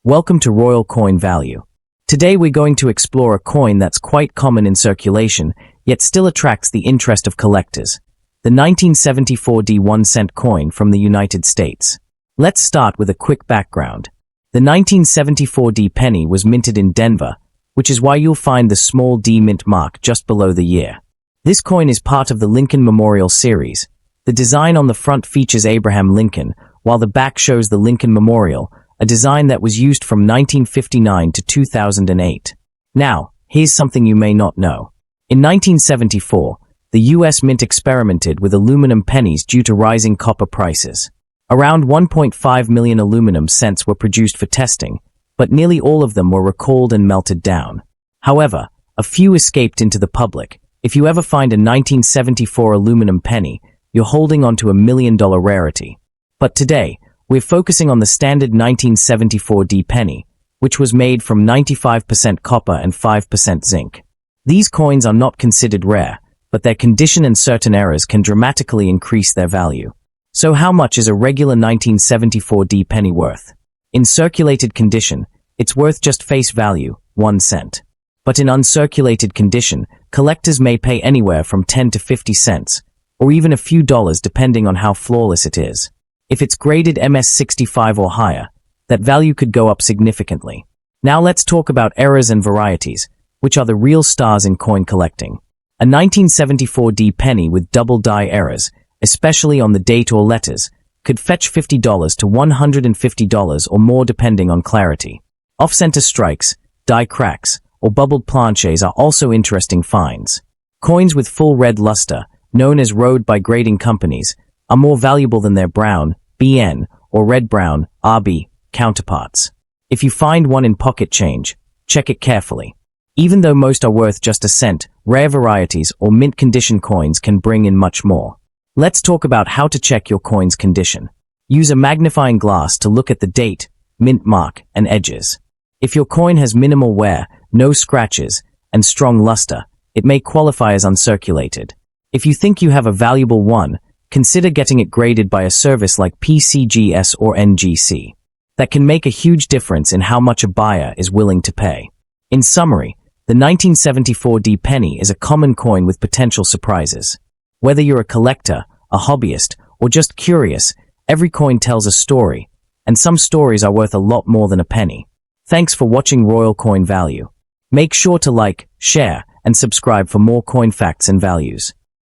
Welcome to Royal Coin Value. Today we're going to explore a coin that's quite common in circulation, yet still attracts the interest of collectors. The 1974 1-cent coin from the United States. Let's start with a quick background. The 1974 penny was minted in Denver, which is why you'll find the small D mint mark just below the year. This coin is part of the Lincoln Memorial series. The design on the front features Abraham Lincoln, while the back shows the Lincoln Memorial, a design that was used from 1959 to 2008. Now, here's something you may not know. In 1974, the U.S. Mint experimented with aluminum pennies due to rising copper prices. Around 1.5 million aluminum cents were produced for testing, but nearly all of them were recalled and melted down. However, a few escaped into the public. If you ever find a 1974 aluminum penny, you're holding onto a $1 million rarity. But today, we're focusing on the standard 1974 penny, which was made from 95% copper and 5% zinc. These coins are not considered rare, but their condition and certain errors can dramatically increase their value. So how much is a regular 1974 penny worth? In circulated condition, it's worth just face value, 1 cent. But in uncirculated condition, collectors may pay anywhere from 10 to 50 cents, or even a few dollars depending on how flawless it is. If it's graded MS65 or higher, that value could go up significantly. Now let's talk about errors and varieties, which are the real stars in coin collecting. A 1974 penny with double die errors, especially on the date or letters, could fetch $50 to $150 or more depending on clarity. Off-center strikes, die cracks, or bubbled planches are also interesting finds. Coins with full red luster, known as road by grading companies, are more valuable than their brown, BN, or red-brown, RB, counterparts. If you find one in pocket change, check it carefully. Even though most are worth just a cent, rare varieties or mint condition coins can bring in much more. Let's talk about how to check your coin's condition. Use a magnifying glass to look at the date, mint mark, and edges. If your coin has minimal wear, no scratches, and strong luster, it may qualify as uncirculated. If you think you have a valuable one, consider getting it graded by a service like PCGS or NGC. That can make a huge difference in how much a buyer is willing to pay. In summary, the 1974 penny is a common coin with potential surprises. Whether you're a collector, a hobbyist, or just curious, every coin tells a story, and some stories are worth a lot more than a penny. Thanks for watching Royal Coin Value. Make sure to like, share, and subscribe for more coin facts and values.